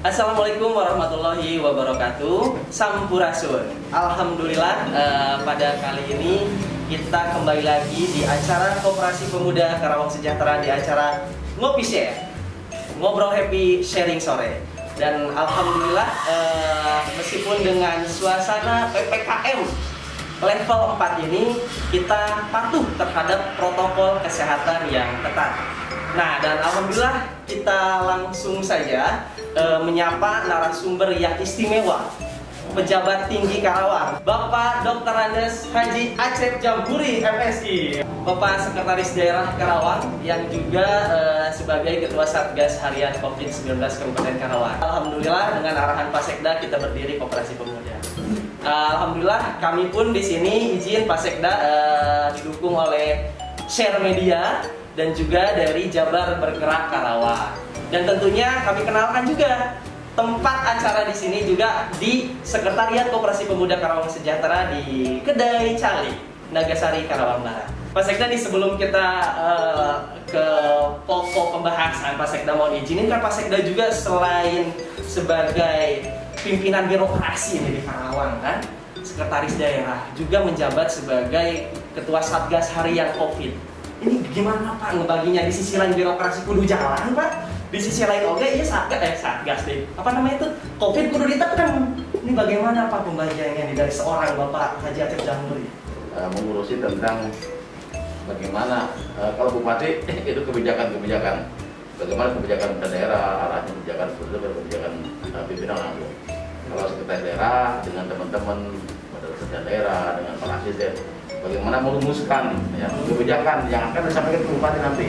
Assalamualaikum warahmatullahi wabarakatuh. Sampurasun. Alhamdulillah, pada kali ini kita kembali lagi di acara Koperasi Pemuda Karawang Sejahtera, di acara Ngopi Share, ngobrol happy sharing sore. Dan alhamdulillah, meskipun dengan suasana PPKM level 4 ini, kita patuh terhadap protokol kesehatan yang ketat. Nah, dan alhamdulillah kita langsung saja menyapa narasumber yang istimewa, pejabat tinggi Karawang, Bapak Dr. Andes Haji Acep Jamburi, MSI, Bapak Sekretaris Daerah Karawang yang juga sebagai Ketua Satgas Harian COVID-19 Kabupaten Karawang. Alhamdulillah dengan arahan Pak Sekda kita berdiri Koperasi Pemuda. Alhamdulillah kami pun di sini izin Pak Sekda didukung oleh Share Media dan juga dari Jabar Bergerak Karawang. Dan tentunya kami kenalkan juga tempat acara di sini juga di Sekretariat Koperasi Pemuda Karawang Sejahtera di Kedai Cali, Nagasari, Karawang Barat. Pak Sekda, nih sebelum kita ke pokok pembahasan, Pak Sekda mohon izinin kan Pak Sekda juga selain sebagai pimpinan birokrasi ini di Karawang kan, Sekretaris Daerah, juga menjabat sebagai Ketua Satgas Harian COVID. Ini gimana Pak ngebaginya? Di sisi lain birokrasi kudu jalan Pak, di sisi lain oke ya satgas deh. Apa namanya itu? COVID kudu ditekan. Ini bagaimana Pak pembagiannya dari seorang Bapak Haji Acep Jamburi? Mengurusi tentang bagaimana kalau bupati itu kebijakan, bagaimana kebijakan daerah, arahnya kebijakan kebijakan pimpinan langsung. Kalau sekretaris daerah dengan teman-teman pada daerah dengan para asisten, bagaimana merumuskan ya, kebijakan yang akan disampaikan ke bupati nanti,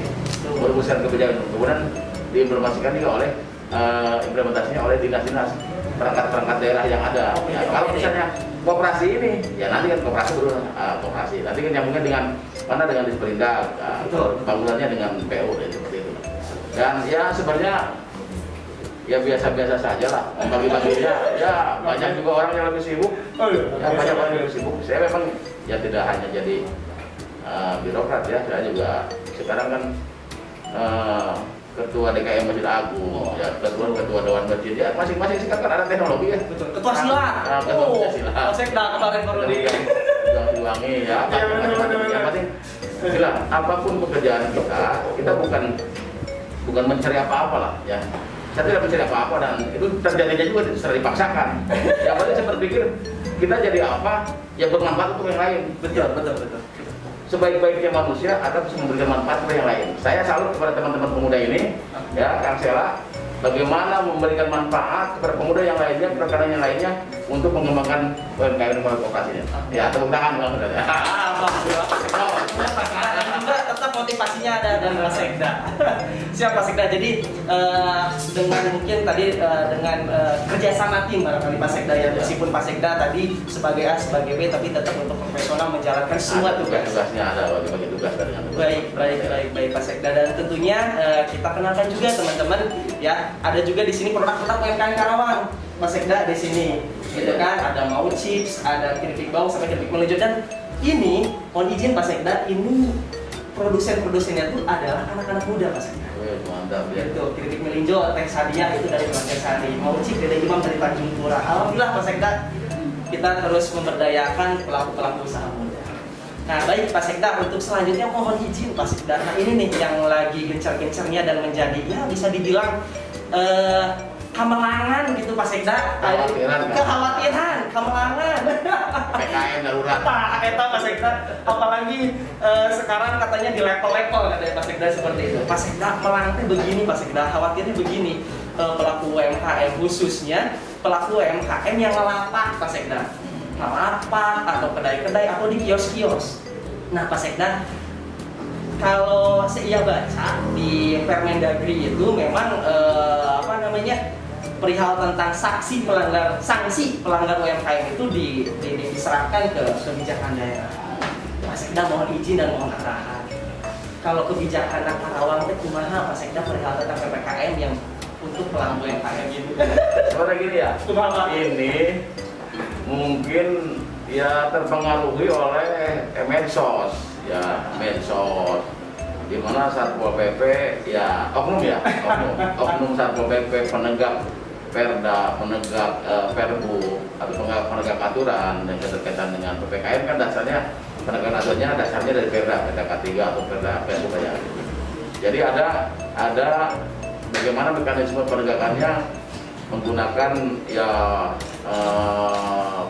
merumuskan kebijakan, kemudian diinformasikan juga oleh implementasinya oleh dinas-dinas perangkat daerah yang ada. Ya, kalau misalnya koperasi ini, ya nanti kan koperasi koperasi, nanti kan nyambungnya dengan mana dengan Disperindak, bangunannya dengan PU dan seperti itu. Dan ya sebenarnya ya biasa-biasa saja lah, bagi-baginya ya banyak juga orang yang lebih sibuk, ya banyak orang yang lebih sibuk. Saya memang ya tidak hanya jadi birokrat ya, saya juga sekarang kan Ketua DKM Masjid Agung, ya ketua Dewan Masjid, ya masing-masing sikap kan ada teknologi ya. Betul. Ketua silat. Ketua silat. Pak Sekda kemarin baru diwangi ya. Yang penting silat. Apapun pekerjaan kita bukan mencari apa-apa lah ya. Saya tidak mencari apa-apa dan itu terjadinya juga secara dipaksakan. Yang penting saya berpikir kita jadi apa yang bermanfaat untuk yang lain. Betul. Sebaik-baiknya manusia atau bisa memberikan manfaat kepada yang lain. Saya salut kepada teman-teman pemuda ini, ya Kang Sela, bagaimana memberikan manfaat kepada pemuda yang lainnya, rekan yang lainnya untuk mengembangkan UMKM dan koperasinya. Ya, tepuk tangan Bang. Juga tetap motivasinya ada dari Pak Sekda. Siap Pak Sekda. Jadi dengan mungkin tadi dengan kerjasama tim barangkali Pak Sekda ya, meskipun Pak Sekda tadi sebagai A sebagai B tapi tetap untuk profesional menjalankan semua tugasnya, ada bagi tugas dengan baik Pak Sekda. Dan tentunya kita kenalkan juga teman-teman ya, ada juga di sini produk-produk UMKM Karawang Pak Sekda di sini gitu kan, ada mau chips, ada keripik bawang sampai keripik melinjo. Dan ini mohon izin Pak Sekda, ini produsen-produsennya itu adalah anak-anak muda Pak Sekda. Mantap ya. Itu keripik melinjo Teh Sadia itu dari Sari, mau chips dari Imam dari Tanjung Pura. Alhamdulillah Pak Sekda, kita terus memberdayakan pelaku-pelaku usaha muda. Nah baik Pak Sekda, untuk selanjutnya mohon izin Pak Sekda. Nah ini nih yang lagi gencar-gencarnya dan menjadi ya bisa dibilang kemelangan gitu Pak Sekda. Kekhawatiran, kemelangan. PKM darurat. Eta Pak Sekda. Apalagi sekarang katanya di level-level katanya Pak Sekda seperti itu. Pak Sekda melangkah begini Pak Sekda, khawatirnya begini, pelaku UMKM khususnya pelaku UMKM yang ngelapak Pak Sekda, ngelapak atau kedai-kedai atau di kios-kios. Nah Pak Sekda, kalau saya baca di Permendagri itu memang perihal tentang sanksi pelanggar UMKM itu diserahkan ke kebijakan daerah. Pak Sekda mohon izin dan mohon arahan. Kalau kebijakan Karawang itu kumaha Pak Sekda perihal tentang PPKM yang untuk pelaku UMKM gitu. Seperti gini ya. Ini mungkin ya terpengaruhi oleh medsos ya, di mana Satpol PP ya oknum Satpol PP penegak perda, penegak perbu atau penegak aturan yang berkaitan dengan PPKM kan dasarnya penegakan aturannya dasarnya dari perda K3 atau perda perbu ya. Jadi ada bagaimana mekanisme penegakannya menggunakan ya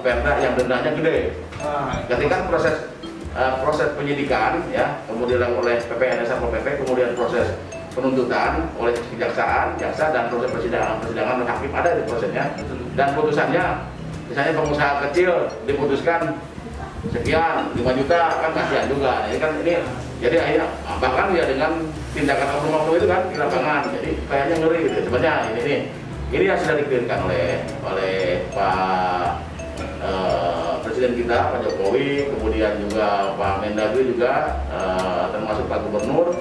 perda yang dendanya gede. Ketika proses penyidikan ya kemudian oleh PPN Satpol PP, kemudian proses penuntutan oleh kejaksaan, jaksa dan proses persidangan hakim ada di prosesnya dan putusannya misalnya pengusaha kecil diputuskan sekian 5 juta kan kasihan juga. Ini kan ini jadi akhirnya bahkan ya dengan tindakan oknum-oknum itu kan di lapangan jadi kayaknya ngeri gitu. Sebenarnya ini yang sudah dikirakan oleh Pak Presiden kita Pak Jokowi, kemudian juga Pak Mendagri juga termasuk Pak Gubernur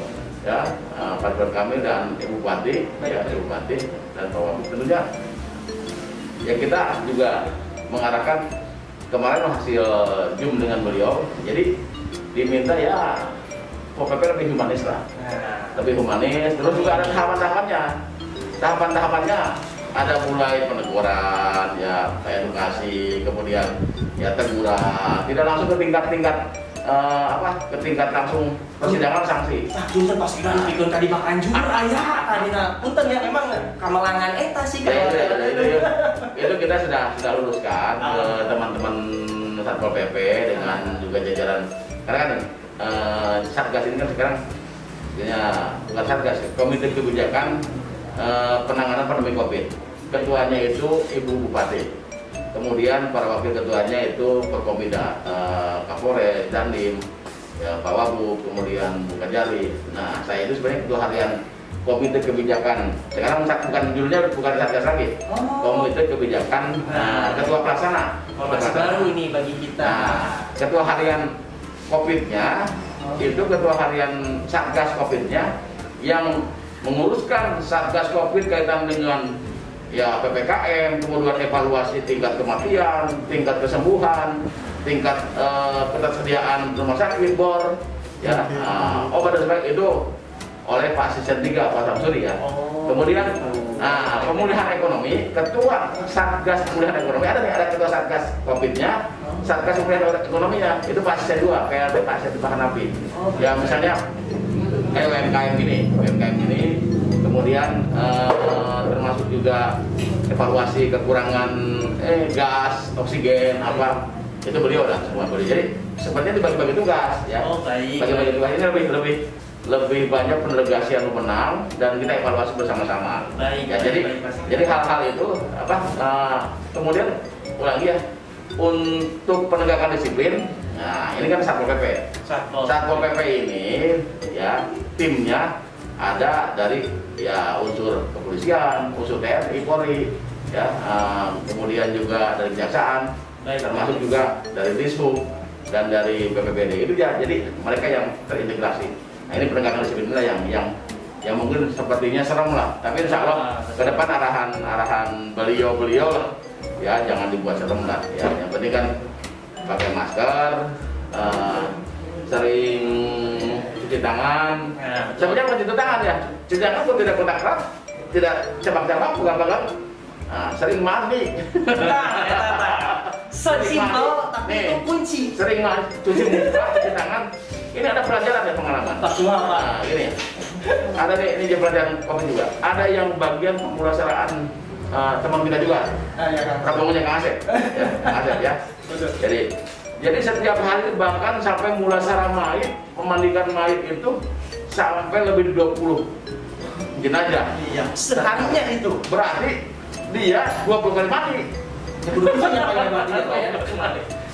ya, Pak Ridwan Kamil dan Ibu Bupati ya, Ibu Bupati dan Pak Wagub tentunya ya kita juga mengarahkan kemarin hasil Zoom dengan beliau jadi diminta ya PPP lebih humanis lah, lebih humanis terus juga ada tahapan-tahapannya ada mulai peneguran ya edukasi kemudian ya teguran tidak langsung ke tingkat langsung persidangan sanksi. Punten pasti kan bikin tadi makan juga aya tadina. Punten ya memang kamelangan eta sih kan. Itu kita sudah luruskan ke teman-teman Satpol PP dengan juga jajaran karena kan Satgas ini kan sekarang ya bukan Satgas, Komite Kebijakan Penanganan Pandemi Covid. Ketuanya itu Ibu Bupati. Kemudian para wakil ketuanya itu Forkompinda, Kapolres, Dandim, ya, Pak Wagub, kemudian Bu Kajari. Nah, saya itu sebenarnya ketua harian Komite Kebijakan. Sekarang bukan judulnya bukan Satgas lagi. Komite Kebijakan, ketua pelaksana. Masih baru ini bagi kita. Nah, ketua harian Covid-nya itu ketua harian Satgas Covid-nya yang menguruskan Satgas Covid kaitan dengan ya PPKM, kemudian evaluasi tingkat kematian, tingkat kesembuhan, tingkat ketersediaan rumah sakit, bor, ya, obat dan sebagainya itu oleh Pak Asisten 3, Pak Samsuri ya. Kemudian pemulihan ekonomi, ketua Satgas pemulihan ekonomi ada ketua Satgas Covid-nya, Satgas pemulihan ekonominya itu Pak Asisten 2, kayak Pak Asisten Hanafi. Ya misalnya kayak UMKM ini. Kemudian termasuk juga evaluasi kekurangan gas, oksigen, apa itu beliau lah semua beliau. Jadi sebenarnya dibagi-bagi tugas ya. Bagi-bagi tugas ini lebih banyak pendelegasian wewenang dan kita evaluasi bersama-sama. Ya, jadi hal-hal itu kemudian ulangi ya untuk penegakan disiplin. Nah ini kan Satpol PP. Satpol PP ini ya timnya ada dari ya unsur kepolisian, unsur TNI, Polri, ya, kemudian juga dari kejaksaan, termasuk juga dari Dishub dan dari BPBD itu ya. Jadi mereka yang terintegrasi. Nah ini penegakan disiplin yang mungkin sepertinya serem lah, tapi insya Allah ke depan arahan beliau lah, ya jangan dibuat serem lah. Ya yang penting kan pakai masker, sering cuci tangan. Sebenarnya cuci tangan ya. Cuci tangan pun tidak kontak erat, tidak cabak-cabak, pegang-pegang. Sering mandi. Sesimpel tapi itu kunci. Sering mandi, cuci muka, cuci tangan. Ini ada pelajaran ya pengalaman. Nah, ini. Ada nih, ini pelajaran Covid juga. Ada yang bagian pemulasaraan teman kita juga. Kampungnya Kang Asep. Ya, Kang Asep ya. Jadi setiap hari bahkan sampai mulasara mayit, memandikan mayit itu sampai lebih dari 20 jenazah. Iya, seharinya itu. Berarti dia 20 kali mandi. 20 kali mandi ya.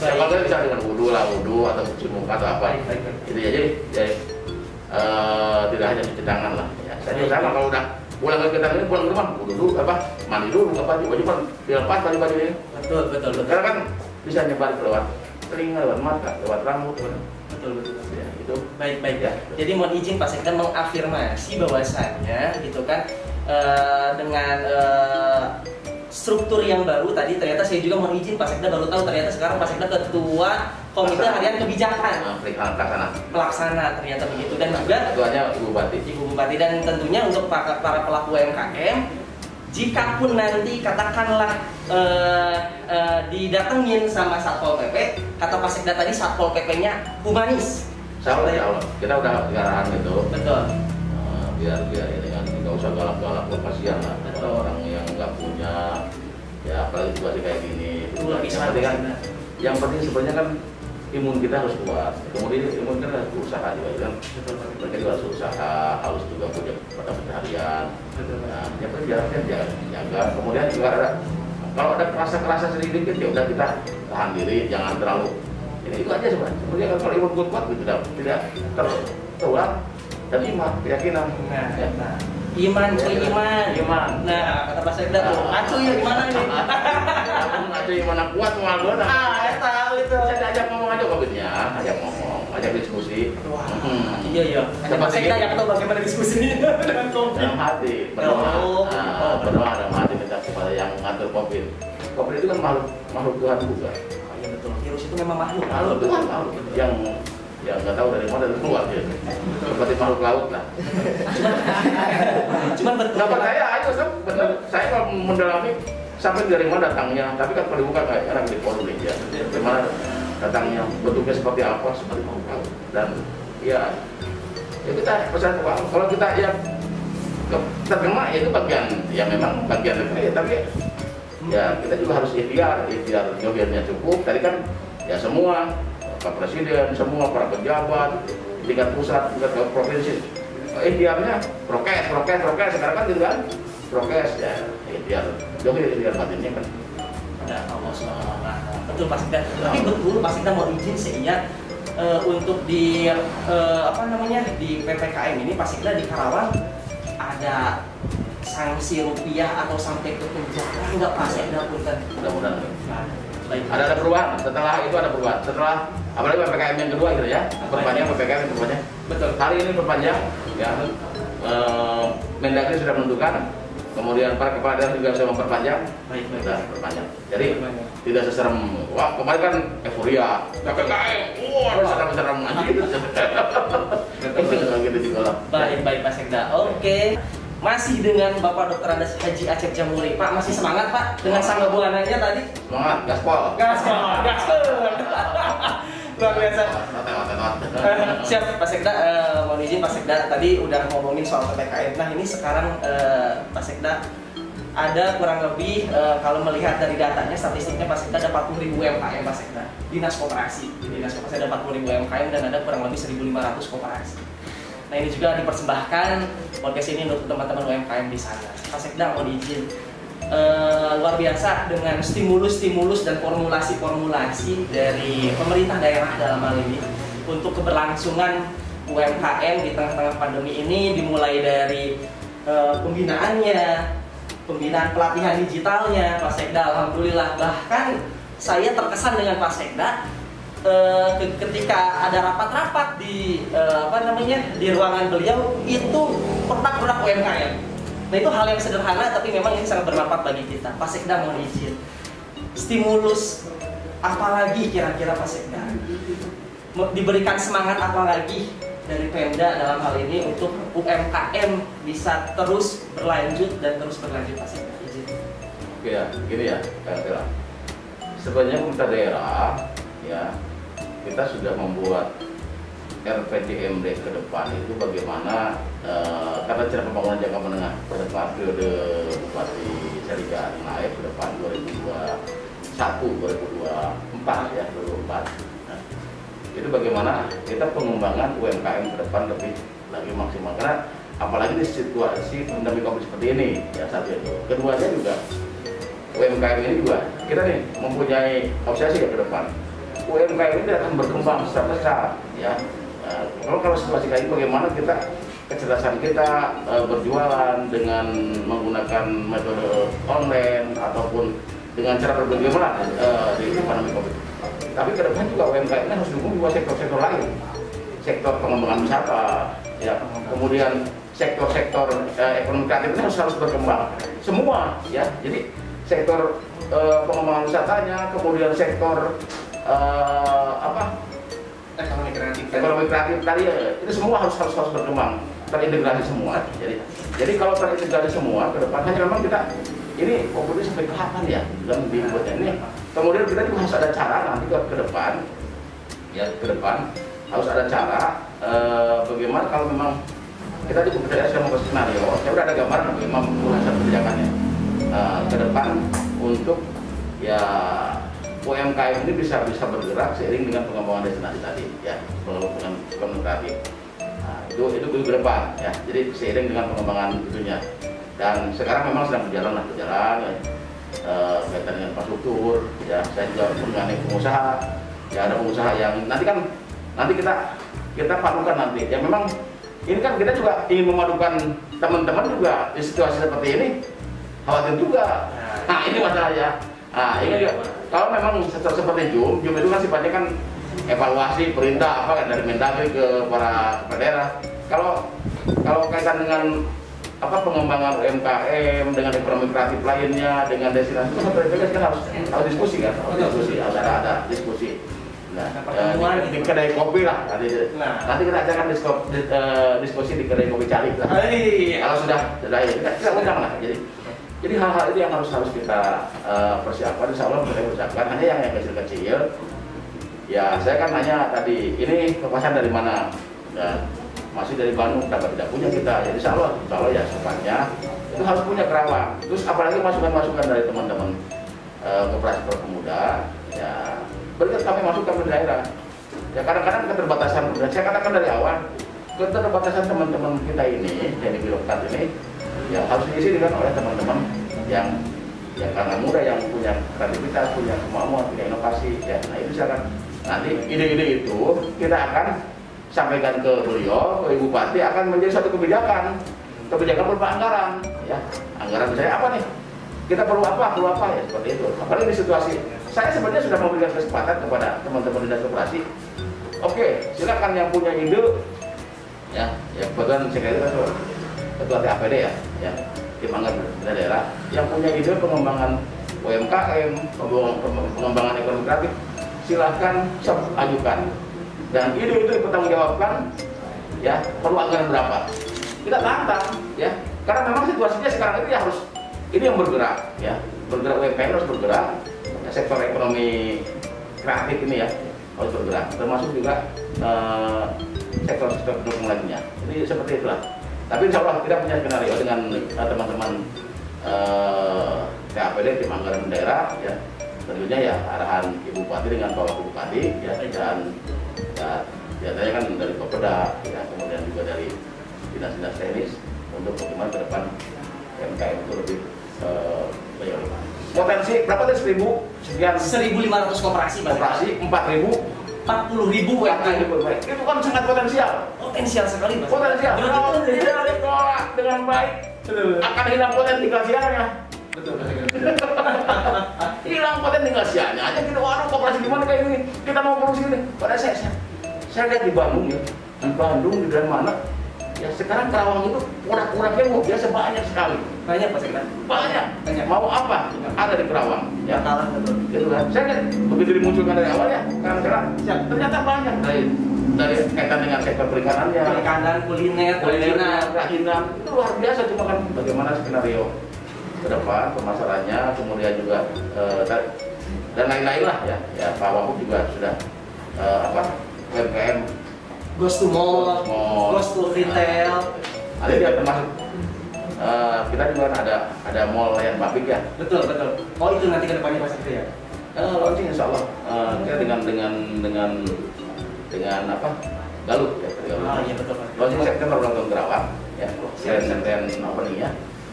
Kalau bisa dengan wudhu atau cuci muka atau apa. Itu ya, jadi tidak hanya cuci tangan lah. Ya. Saya juga sama kalau udah pulang ke tangan pulang ke rumah wudhu mandi dulu baju dilepas baju ini. Betul. Karena kan bisa nyebar lewat telinga, lewat mata, lewat rambut. Betul. Ya, itu. Baik ya. Jadi mohon izin Pak Sekda mengafirmasi bahwasannya gitu kan dengan struktur yang baru tadi ternyata saya juga mohon izin Pak Sekda baru tahu ternyata sekarang Pak Sekda ketua Komite Harian Kebijakan pelaksana ternyata begitu dan juga ketuanya Ibu Bupati. Dan tentunya untuk para pelaku UMKM jikapun nanti katakanlah didatengin sama Satpol PP, kata Pak Sekda tadi Satpol PP-nya humanis. Insya Allah. Kita udah arahan gitu. Betul. Biar ini kan nggak usah galak-galak, kasihan lah orang yang nggak punya, ya apalagi situasi kayak gini. Yang penting sebenarnya kan imun kita harus kuat, kemudian imun kita harus berusaha juga kan. Mereka juga harus usaha, harus juga punya mata pencaharian. Nah, yang penting jaraknya jangan dijaga. Kemudian juga ada, kalau ada kerasa sedikit ya udah kita tahan diri, jangan terlalu. Ini itu aja sebenarnya. Kemudian kalau imun kuat itu tidak tertular dan iman, keyakinan. Nah. Iman. Nah, kata Pak Sekda tuh, acu ya gimana ini? Acu iman kuat mau gue. Saya tahu itu. Saya ajak ngomong aja COVID-nya, ajak diskusi. Wah, iya. Pak Sekda yang tahu bagaimana diskusi dengan COVID. Dalam hati, berdoa dalam hati kita kepada yang mengatur COVID. COVID itu kan makhluk Tuhan juga. Iya betul, virus itu memang makhluk Tuhan, yang nggak tahu dari mana keluar gitu. Seperti makhluk laut lah. Cuman betul. Benar. Saya kalau mendalami sampai dari mana datangnya, tapi kan kalau dibuka kayak anak di forum ya. Dari mana datangnya, bentuknya seperti apa, seperti makhluk laut. Dan ya kita pesan kalau kita ya terkena itu bagian, ya memang bagian dari tapi ya kita juga harus ikhtiar jodohnya cukup. Tadi kan ya semua Pak Presiden, semua para pejabat, tingkat pusat, tingkat provinsi, ikhtiarnya prokes. Sekarang kan gitu kan, prokes ya, ikhtiar batinnya kan. Ada Allah SWT. Betul Pak Sekda. Tapi betul Pak Sekda mau izin sehingga untuk di di PPKM ini Pak Sekda di Karawang ada sanksi rupiah atau sampai ke penjara nggak Pak Sekda punten? Mudah-mudahan. Ada perubahan. Setelah itu ada perubahan. Setelah apalagi PPKM yang kedua gitu ya, perpanjang PPKM perpanjang. Betul. Hari ini perpanjang, ya. Mendagri sudah menentukan, kemudian para kepala daerah juga sudah memperpanjang. Sudah perpanjang. Jadi tidak seserem. Wah kemarin kan euforia. PPKM, serem-serem aja gitu. Gitu juga lah. Baik Pak Sekda. Oke. Masih dengan Bapak Dr. Andes Haji Acep Jamuri. Pak masih semangat Pak dengan sangga bulanannya tadi? Semangat, gaspol. Luar biasa. Siap Pak Sekda, mohon izin Pak Sekda tadi udah ngomongin soal PPKM. Nah ini sekarang Pak Sekda ada kurang lebih kalau melihat dari datanya statistiknya Pak Sekda ada 40.000 UMKM Pak Sekda. Dinas Koperasi ada 40.000 UMKM dan ada kurang lebih 1.500 koperasi. Nah ini juga dipersembahkan podcast ini untuk teman-teman UMKM di sana. Pak Sekda mohon izin luar biasa dengan stimulus dan formulasi dari pemerintah daerah dalam hal ini untuk keberlangsungan UMKM di tengah-tengah pandemi ini, dimulai dari pembinaan pelatihan digitalnya Pak Sekda. Alhamdulillah, bahkan saya terkesan dengan Pak Sekda ketika ada rapat-rapat di di ruangan beliau itu produk-produk UMKM. Nah itu hal yang sederhana tapi memang ini sangat bermanfaat bagi kita. Pak Sekda mohon izin, stimulus apalagi kira-kira Pak Sekda diberikan semangat apalagi dari Pemda dalam hal ini untuk UMKM bisa terus berlanjut Pak Sekda izin. Oke ya, gini ya Kak Tera. Sebenarnya pemerintah daerah ya kita sudah membuat RPJMD ke depan itu bagaimana karena cara pembangunan jangka menengah pada periode Bupati Serigan naik ke depan 2021-2024 ya 2024. Nah, itu bagaimana kita pengembangan UMKM ke depan lebih lagi maksimal karena apalagi di situasi pandemi COVID seperti ini ya satu itu. Keduanya juga UMKM ini juga kita nih mempunyai obsesi ya ke depan. UMKM ini akan berkembang secara besar ya. Kalau situasi kayak ini bagaimana kita kecerdasan kita berjualan dengan menggunakan metode online ataupun dengan cara berbagai macam di pandemi COVID. Tapi ke depan juga UMKM ini harus didukung dua sektor-sektor lain. Sektor pengembangan wisata ya, kemudian sektor-sektor ekonomi kreatif ini harus berkembang. Semua ya. Jadi sektor pengembangan wisatanya, kemudian sektor kreatif. Ekonomi kreatif tadi itu semua harus berkembang, terintegrasi semua. Jadi kalau terintegrasi semua ke depan, hanya memang kita ini kompetisi sampai kapan ya dalam dibuatnya ini. Kemudian kita juga harus ada cara nanti ke depan, ya ke depan harus ada cara bagaimana kalau memang kita di Bupati sudah membuat skenario, saya udah ada gambaran bagaimana menggunakan kebijakannya ke depan untuk ya UMKM ini bisa bergerak seiring dengan pengembangan destinasi tadi, ya dengan kreatif. Nah, itu ke depan, ya. Jadi seiring dengan pengembangan itunya. Dan sekarang memang sedang berjalan ya, kaitan dengan infrastruktur, ya. Saya juga mengenai pengusaha, ya ada pengusaha yang nanti kita padukan nanti. Ya memang ini kan kita juga ingin memadukan teman-teman juga di situasi seperti ini, khawatir juga. Nah ini masalahnya. Nah ini juga kalau memang seperti Zoom itu kan sifatnya kan evaluasi perintah apa kan dari Mendagri ke para daerah. Kalau kaitan dengan pengembangan UMKM dengan ekonomi kreatif lainnya dengan destinasi itu kan harus diskusi kan, harus ada diskusi. Nah, di kedai kopi lah nanti kita ajarkan diskusi di kedai kopi Cali lah. Kalau sudah kita undang lah. Jadi hal-hal itu yang harus kita persiapkan. Insya Allah kita persiapkan. Hanya yang kecil-kecil. Ya saya kan nanya tadi ini kepasan dari mana? Ya, masih dari Bandung, dapat tidak punya kita. Jadi insya Allah ya sepanjang itu harus punya Kerawang. Terus apalagi masukan-masukan dari teman-teman koperasi pemuda. Ya berarti kami masukkan ke daerah. Ya kadang-kadang keterbatasan. Saya katakan dari awal keterbatasan teman-teman kita ini yang di birokrat ini ya harus diisi dengan oleh teman-teman yang karena muda yang punya kreativitas, punya kemampuan, punya inovasi. Ya, nah itu silakan. Nanti ide-ide itu kita akan sampaikan ke beliau, ke Ibu Bupati akan menjadi satu kebijakan berupa anggaran. Ya, anggaran misalnya apa nih? Kita perlu apa ya seperti itu. Apalagi di situasi saya sebenarnya sudah memberikan kesempatan kepada teman-teman dinas koperasi. Oke, silakan yang punya ide, ya kebetulan saya ketua TAPD ya tim anggaran daerah yang punya ide pengembangan UMKM, pengembangan ekonomi kreatif, silahkan ajukan. Dan ide itu dipertanggungjawabkan, ya perlu anggaran berapa? Kita tantang, ya karena memang situasinya sekarang ini harus ini yang bergerak, ya bergerak UMKM harus bergerak, ya, sektor ekonomi kreatif ini ya harus bergerak, termasuk juga sektor pendukung lainnya. Jadi seperti itulah. Tapi insya Allah kita punya skenario dengan teman-teman TAPD tim anggaran daerah, ya tentunya ya arahan Ibu Bupati dengan Bapak Bupati, ya dan biasanya kan dari Kopeda, ya kemudian juga dari dinas-dinas teknis untuk bagaimana ke depan UMKM itu lebih prioritas. Potensi berapa tadi 1.000 sekian 1.500 koperasi 4.000 40.000 UMKM. Itu kan sangat potensial sekali Mas. Potensial. Kalau tidak dikelola dengan baik akan hilang potensialnya. Betul. Hilang potensialnya aja kita waduh koperasi gimana kayak ini kita mau produksi ini. Pada saya lihat di Bandung ya, di daerah mana ya sekarang Kerawang itu produk-produknya luar biasa banyak sekali. Banyak Mas Sekda. Banyak. Mau apa ada di Kerawang. Ya kalah betul. Gitu kan. Saya lihat begitu dimunculkan dari awal ya, sekarang ternyata banyak dari kaitan dengan sektor perikanan, kuliner, kerajinan itu luar biasa. Cuma kan bagaimana skenario ke depan pemasarannya, kemudian juga dan lain-lain lah ya Pak Wahub juga sudah UMKM goes to mall, goes to retail. Ada dia termasuk kita juga ada mall yang pabrik ya. Betul. Oh itu nanti ke depannya Mas Sekda ya. Launching insya Allah kita dengan apa Galuh ya. Iya betul Mas. Launching September ulang tahun Kerawang ya. Grand openingnya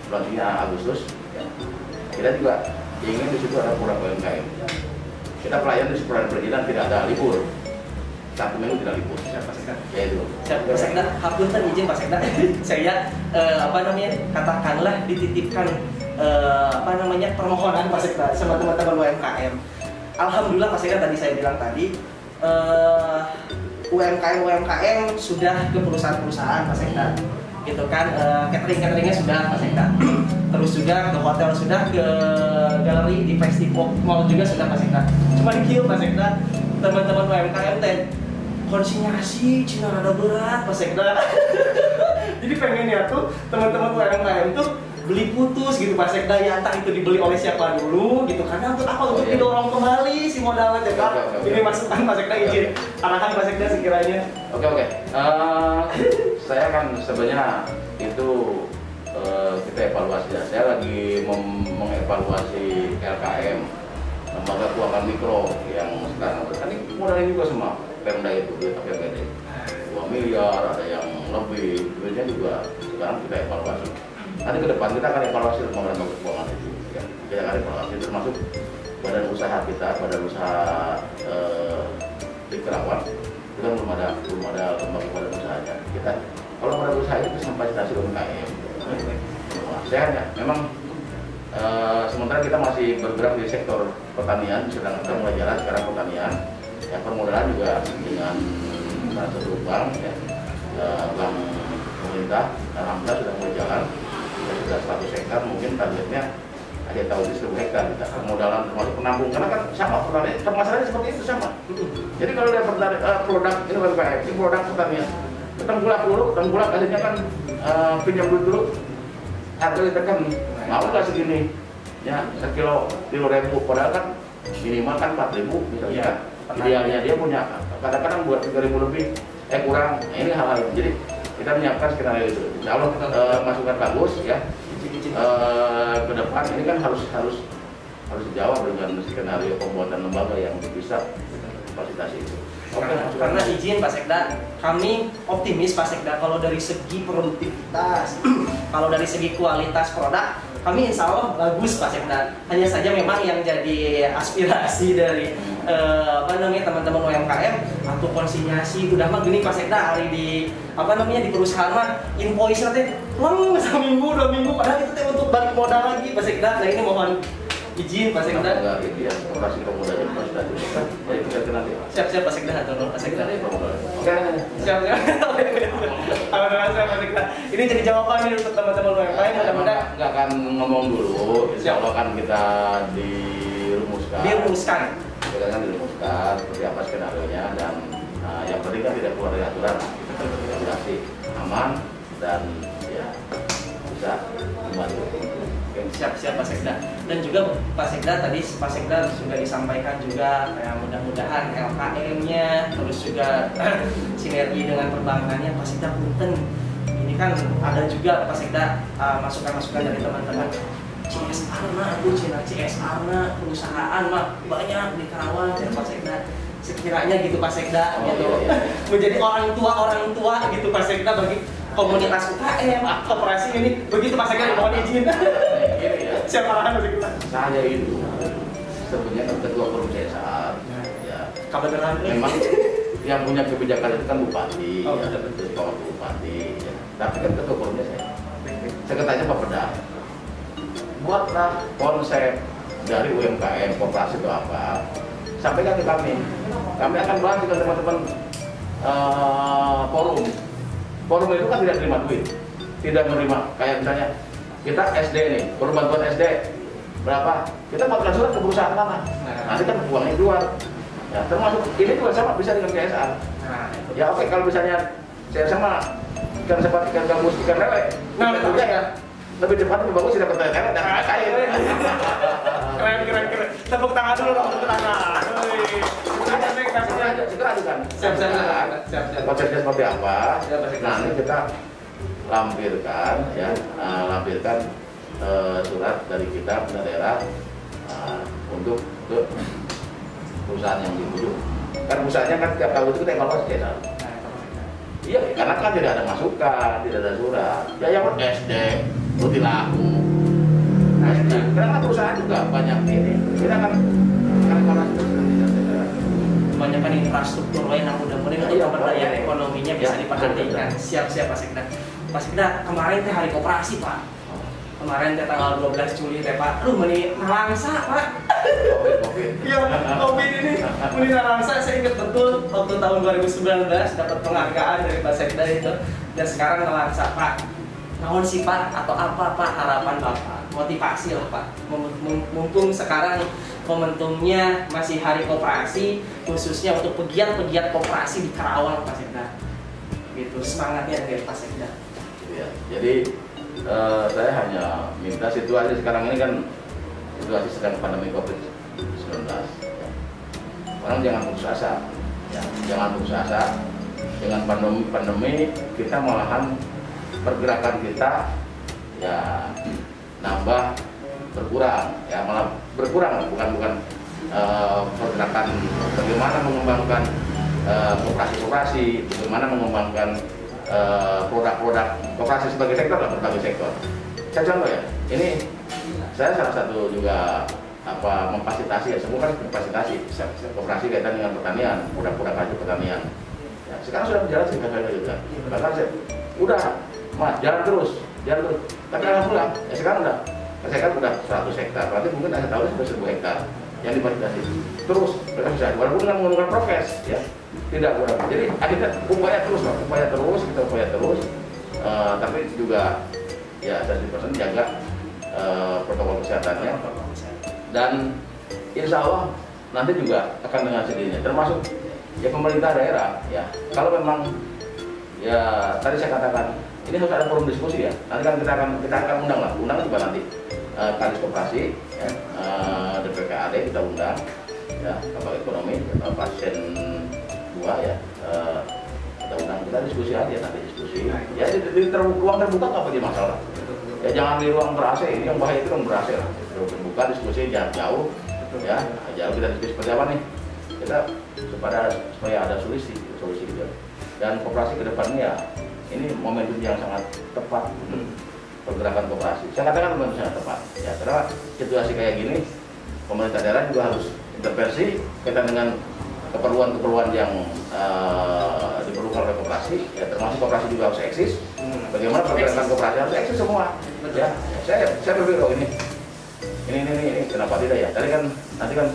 launchingnya Agustus. Ya. Kita juga ingin di situ ada produk UMKM. Kita pelayan di sepuluhan perizinan tidak ada libur. 1 minggu tidak libur. Siap Pak Sekda. Ya itu. Siap Pak Sekda. Hapunten izin Pak Sekda. Saya katakanlah dititipkan permohonan Pak Sekda sama teman-teman UMKM. Alhamdulillah Pak Sekda tadi saya bilang tadi UMKM sudah ke perusahaan-perusahaan Pak Sekda. Gitu kan cateringnya sudah Pak Sekda. Terus juga ke hotel sudah, ke galeri di festival mall juga sudah Pak Sekda. Cuma di Pak Sekda teman-teman UMKM konsinyasi Cina rada berat Pak Sekda. Jadi pengennya tuh teman-teman UMKM tuh beli putus gitu Pak Sekda, ya entah itu dibeli oleh siapa dulu gitu, karena untuk apa, untuk didorong kembali si modalnya ya Pak. Ini masukan Pak Sekda, izin arahan Pak Sekda sekiranya. Oke. Saya kan sebenarnya itu kita evaluasi ya. Saya lagi mengevaluasi LKM, lembaga keuangan mikro yang sekarang kan ini modalnya juga semua Pemda itu duit APBD 2 miliar, ada yang lebih, duitnya juga sekarang kita evaluasi. Nanti ke depan kita akan evaluasi lembaga keuangan itu ya. Kita akan evaluasi termasuk badan usaha kita, badan usaha di Kerawang kita belum ada lembaga badan usahanya. Kita kalau badan usaha itu bisa memfasilitasi UMKM. Saya hanya memang sementara kita masih bergerak di sektor pertanian, sedang kita mulai jalan sekarang pertanian. Ya, permodalan juga dengan salah satu bank, ya, bank pemerintah, alhamdulillah sudah mulai jalan. Kita sudah 100 hektar, mungkin targetnya akhir tahun di 10 hektar kita permodalan termasuk penampung, karena kan sama pertanian, permasalahannya seperti itu sama. Jadi kalau ada produk ini UMKM, ini produk pertanian, tengkulak akhirnya kan pinjam dulu, harga ditekan, mau nggak segini? Ya, sekilo 5.000, padahal kan minimal kan 4.000 misalnya. Idealnya dia punya, kadang-kadang buat 3.000 lebih, kurang. Nah, ini hal-hal itu. Jadi kita menyiapkan skenario itu. Insya Allah masukan bagus ya. Ke depan ini kan harus dijawab dengan skenario pembuatan lembaga yang bisa fasilitasi itu. Karena izin Pak Sekda, kami optimis Pak Sekda kalau dari segi produktivitas, kalau dari segi kualitas produk, kami insya Allah bagus Pak Sekda. Hanya saja memang yang jadi aspirasi dari teman-teman UMKM atau konsinyasi, udah mah gini Pak Sekda, hari di di perusahaan mah invoice nanti lang seminggu 2 minggu, padahal itu untuk balik modal lagi Pak Sekda. Nah ini mohon izin Pak Sekda. Itu ya, operasi pemuda jadi Pak Sekda. Jadi kita nanti. Siap Pak Sekda atau Pak Sekda. Oke. Siap. Alhamdulillah Pak Sekda. Ini jadi jawaban nih untuk teman-teman UMKM. Mudah-mudahan nggak akan ngomong dulu. Insya Allah kan kita dirumuskan. Kita kan dirumuskan seperti apa skenario-nya, dan yang penting kan tidak keluar dari aturan. Regulasi aman dan ya bisa membantu. Siap Pak Sekda. Dan juga Pak Sekda tadi Pak Sekda sudah disampaikan juga kayak mudah-mudahan LKM-nya terus juga sinergi dengan perbankannya Pak Sekda punten. Ini kan ada juga Pak Sekda masukan-masukan dari teman-teman. CSR mah, CSR mah perusahaan mah banyak di Karawang ya Pak Sekda. Sekiranya gitu Pak Sekda gitu. Menjadi orang tua gitu Pak Sekda bagi komunitas UKM, koperasi ini. Begitu Pak Sekda, mohon izin. Siapa arahan Pak Sekda? Saya itu sebenarnya kan ketua forum CSR. Ya. Kebenaran memang yang punya kebijakan itu kan bupati, betul bupati. Ya. Tapi kan ketua forumnya saya. Sekretariatnya Pak Peda. Buatlah konsep dari UMKM, koperasi itu apa, sampaikan ke kami. Kami akan bahas dengan teman-teman forum. Forum itu kan tidak terima duit, tidak menerima. Kayak misalnya kita SD nih, forum bantuan SD berapa? Kita buatkan surat ke perusahaan mana? Nanti kan uangnya keluar. Ya, termasuk ini juga sama bisa dengan CSR. Ya oke, kalau misalnya saya sama ikan sepat, ikan gabus, ikan lele, juga ya. Lebih cepat, lebih bagus, tidak bertanya-tanya dan kaya. Keren. Tepuk tangan dulu dong, tepuk tangan. Segera ajukan. Siap. Konsepnya seperti apa? Nanti kita lampirkan, surat dari kita ke daerah untuk perusahaan yang dibujuk. Kan perusahaannya kan tiap tahun itu kita evaluasi ya. Iya, karena kan tidak ada masukan, tidak ada surat. Ya yang SD, Rutilahu. Karena perusahaan juga banyak ini. Kita kan banyak infrastruktur lain yang mudah-mudahan untuk pemberdayaan ekonominya bisa diperhatikan. Siap Pak Sekda. Pak Sekda, kemarin teh hari koperasi Pak. Kemarin teh tanggal 12 Juli teh Pak. Meni nalangsa Pak. Covid. Iya, Covid ini meni nalangsa. Saya ingat betul waktu tahun 2019 dapat penghargaan dari Pak Sekda itu. Dan sekarang nalangsa Pak. Naon sih Pak atau apa Pak harapan Bapak motivasi lah Pak. Mumpung sekarang momentumnya masih hari koperasi, khususnya untuk pegiat-pegiat koperasi di Karawang Pak Sekda. Gitu semangatnya dari Pak Sekda. Ya, jadi saya hanya minta situasi sekarang ini kan situasi sedang pandemi COVID-19. Orang jangan putus asa, ya, jangan putus asa. Dengan pandemi kita malahan pergerakan kita ya nambah berkurang, ya malah berkurang, bukan pergerakan bagaimana mengembangkan koperasi, bagaimana mengembangkan produk-produk koperasi sebagai sektor lah, berbagai sektor. Saya contoh ya, ini saya salah satu juga memfasilitasi ya, semua kan memfasilitasi koperasi kaitan dengan pertanian, produk-produk hasil pertanian. Ya, sekarang sudah berjalan sih saya juga. Bahkan saya udah Mas, jalan terus. Tapi alhamdulillah, ya sekarang udah, saya kan udah 100 hektar, berarti mungkin akhir tahun sudah 1000 hektar yang difasilitasi. Terus, mereka bisa, walaupun dengan menggunakan prokes, ya, tidak kurang. Jadi akhirnya upaya terus, kita upaya terus, tapi juga ya 100% jaga protokol kesehatannya. Dan insya Allah nanti juga akan dengan sendirinya, termasuk ya pemerintah daerah, ya. Kalau memang ya tadi saya katakan ini harus ada forum diskusi ya. Nanti kan kita akan undang juga nanti Kadis Koperasi, ya, DPKAD kita undang, ya, Bapak Ekonomi, Pasien 2 ya, kita undang, kita diskusi aja nanti diskusi. Ya di ruang terbuka nggak jadi masalah. Ya jangan di ruang ber-AC, ini yang bahaya itu kan ber-AC lah. Terbuka diskusi jangan jauh, ya jauh kita diskusi seperti apa nih? Kita supaya ada solusi gitu. Dan koperasi kedepannya ya ini momentum yang sangat tepat untuk pergerakan koperasi. Saya katakan momentum sangat tepat, ya karena situasi kayak gini pemerintah daerah juga harus intervensi kaitan dengan keperluan yang diperlukan oleh koperasi, ya termasuk koperasi juga harus eksis. Bagaimana pergerakan koperasi harus eksis semua. Ya, saya berpikir ini kenapa tidak ya? Nanti kan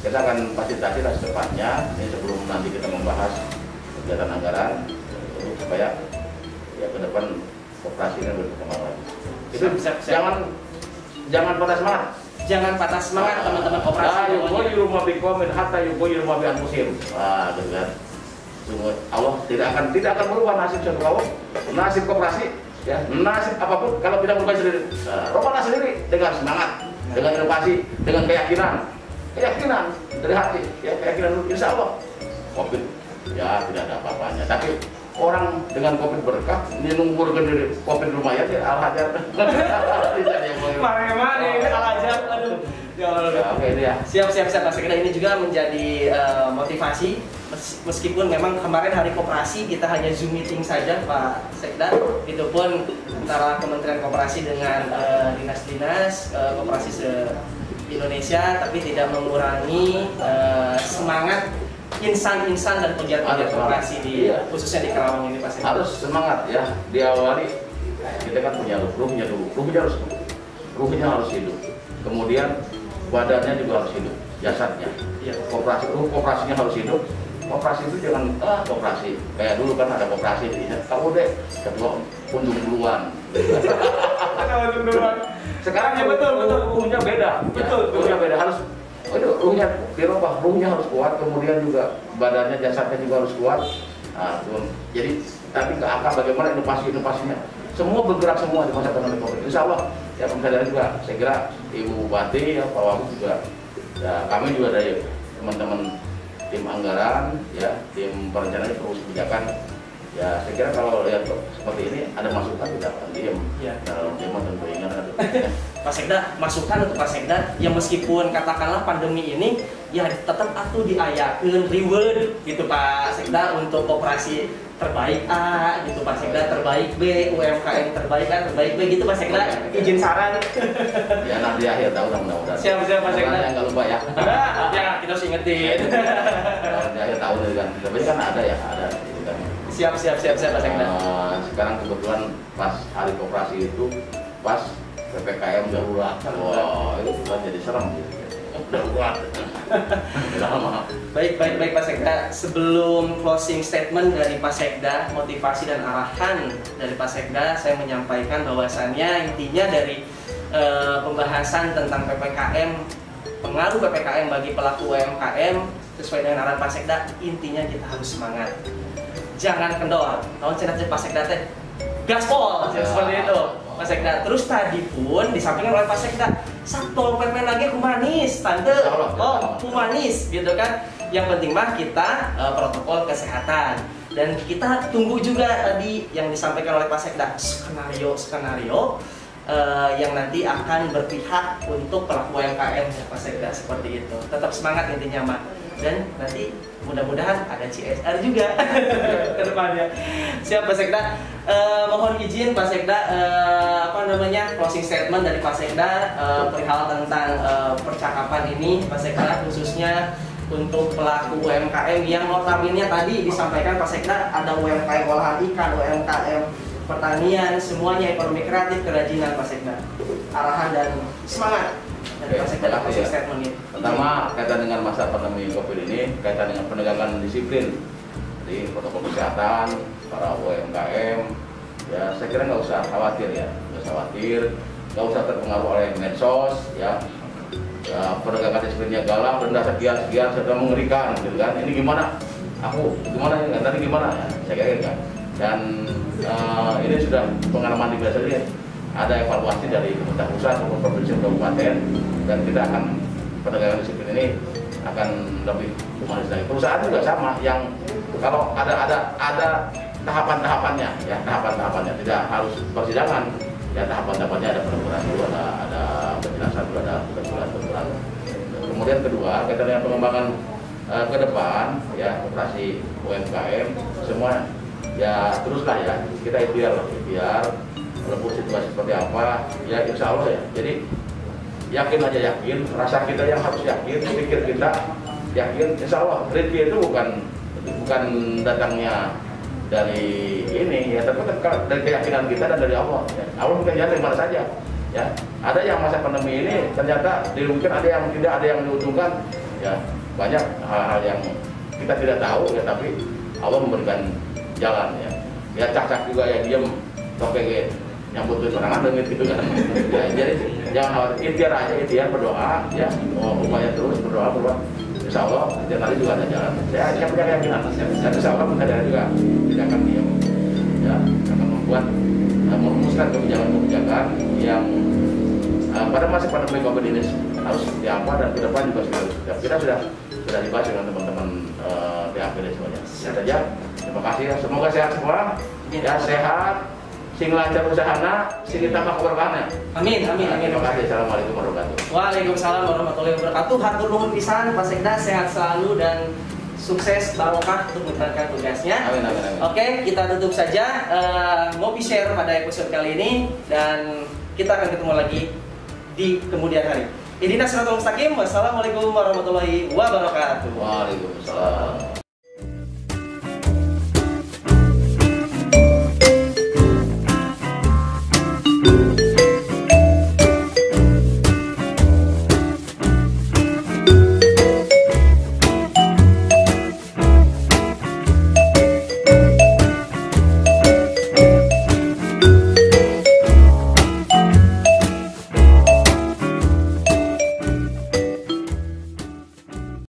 kita akan fasilitasi lah secepatnya ini sebelum nanti kita membahas kegiatan anggaran supaya ya ke depan koperasi ini berkembang lagi. Itu jangan patah semangat. Jangan patah semangat teman-teman koperasi. Yuqoyu ma biqaumin hatta yuqoyu ma bi anfusihim. Wah, dengan Allah tidak akan berubah nasib suatu kaum, nasib koperasi, ya, nasib apapun kalau tidak berubah sendiri. Rubahlah sendiri dengan semangat, dengan inovasi, dengan keyakinan dari hati, ya keyakinan insya Allah COVID ya tidak ada apa-apanya. Tapi orang dengan COVID berkah, minum burger dari COVID lumayan ya Al-Hajar. Mana ini Al-Hajar, aduh. Ya, oke ini ya. Siap Pak Sekda, ini juga menjadi motivasi meskipun memang kemarin hari koperasi kita hanya Zoom meeting saja Pak Sekda, itu pun antara Kementerian Koperasi dengan dinas-dinas koperasi se-Indonesia, tapi tidak mengurangi semangat insan-insan dan pegiat-pegiat koperasi khususnya di Karawang ini Pak Sekda. Harus semangat ya, diawali kita kan punya ruhnya harus hidup, kemudian badannya juga harus hidup, jasadnya. Ya. Koperasinya harus hidup. Koperasi itu jangan koperasi kayak dulu kan ada koperasi kamu deh ketua untung duluan. Sekarang ya betul. Ruhnya beda. Ruhnya beda, harus ruhnya dirubah, ruhnya harus kuat, kemudian juga badannya, jasadnya juga harus kuat. Nah, jadi tapi ke akar bagaimana inovasinya. Semua bergerak semua di masa pandemi COVID. Insya Allah ya pemerintah daerah juga, saya kira Ibu Bupati, ya, Pak Wagub juga, ya, kami juga dari teman-teman tim anggaran, ya tim perencanaan terus kebijakan. Ya saya kira kalau lihat seperti ini ada masukan tidak akan diem. Ya. Kalau diem tentu ingat ada. Pak Sekda, masukan untuk Pak Sekda yang meskipun katakanlah pandemi ini ya tetap atuh diayakeun reward gitu Pak Sekda untuk koperasi terbaik A gitu Pak Sekda, terbaik B, UMKM terbaik A, terbaik B gitu Pak Sekda, izin saran. Ya nanti akhir tahun mudah-mudahan. Siap Pak Sekda. Jangan lupa ya. Ya kita harus ingetin. Di akhir tahun itu kan, tapi kan ada ya, ada itu kan. Siap Pak Sekda. Sekarang kebetulan pas hari koperasi itu pas PPKM darurat. Wah, itu kan jadi serem gitu. Darurat. Baik Pak Sekda. Sebelum closing statement dari Pak Sekda, motivasi dan arahan dari Pak Sekda, saya menyampaikan bahwasannya intinya dari pembahasan tentang PPKM, pengaruh PPKM bagi pelaku UMKM sesuai dengan arahan Pak Sekda. Intinya kita harus semangat, jangan kendor. Tahun cenah Pak Sekda teh gaspol seperti itu Pak Sekda. Terus tadi pun disampaikan oleh Pak Sekda, Satpol PP lagi humanis, tante, humanis gitu kan. Yang penting mah kita protokol kesehatan, dan kita tunggu juga tadi yang disampaikan oleh Pak Sekda, skenario yang nanti akan berpihak untuk pelaku UMKM ya Pak Sekda, seperti itu. Tetap semangat intinya Mak, dan nanti mudah-mudahan ada CSR juga ke depannya. Siap Pak Sekda. Mohon izin Pak Sekda, closing statement dari Pak Sekda perihal tentang percakapan ini Pak Sekda, khususnya untuk pelaku UMKM yang notabene tadi disampaikan Pak Sekda, ada UMKM olahan ikan, UMKM pertanian, semuanya ekonomi kreatif, kerajinan Pak Sekda. Arahan dan semangat dari Pak Sekda closing statement ini. Pertama, kaitan dengan masa pandemi COVID ini, kaitan dengan penegakan disiplin di protokol kesehatan para UMKM, ya saya kira nggak usah khawatir ya, nggak usah terpengaruh oleh medsos ya. Penegakan disiplinnya galak, denda sekian sudah mengerikan gitu kan. Ini gimana? Aku gimana ya? Tadi gimana ya? Saya kira kan. Dan ini sudah pengalaman di biasa ini. Ada evaluasi dari pemerintah pusat maupun provinsi kabupaten, dan kita akan penegakan disiplin ini akan lebih humanis lagi. Perusahaan juga sama, yang kalau ada tahapan-tahapannya ya, tahapan-tahapannya tidak harus persidangan. Ya, tahapan-tahapannya ada peneguran dulu, ada penjelasan dulu, ada teguran. Kemudian kedua, kita dengan pengembangan ke depan ya, operasi UMKM semua ya teruslah ya, kita ikhtiar menempuh situasi seperti apa ya, insya Allah ya. Jadi yakin aja, rasa kita yang harus yakin, pikir kita yakin, insya Allah rezeki itu bukan datangnya dari ini ya, tapi dari keyakinan kita dan dari Allah ya. Allah bukan jalan dari mana saja ya. Ada yang masa pandemi ini ternyata dirugikan, ada yang tidak, ada yang diuntungkan ya. Banyak hal-hal yang kita tidak tahu ya, tapi Allah memberikan jalan ya. Ya cak-cak juga ya, diam topeng yang butuh serangan dengan gitu kan ya. Jadi jangan khawatir, ikhtiar berdoa ya, upaya terus berdoa, insya Allah setiap hari juga ada jalan. Saya punya keyakinan, dan insya Allah ada juga tidak akan diam ya, akan membuat merumuskan kebijakan-kebijakan yang pada masa pandemi COVID ini harus seperti apa, dan ke depan juga kita sudah dibahas dengan teman-teman PHP semuanya. Ya saja, terima kasih, semoga sehat semua ya, sehat, sing lancar usahana, sing ditambah keberkahannya. Amin. Terima kasih. Assalamualaikum warahmatullahi wabarakatuh. Waalaikumsalam warahmatullahi wabarakatuh. Hatur nuhun pisan Pak Sekda, sehat selalu dan sukses barokah untuk menjalankan tugasnya. Amin. Oke, kita tutup saja ngopi share pada episode kali ini, dan kita akan ketemu lagi di kemudian hari. Ihdinas siratal mustaqim. Wassalamualaikum warahmatullahi wabarakatuh. Waalaikumsalam.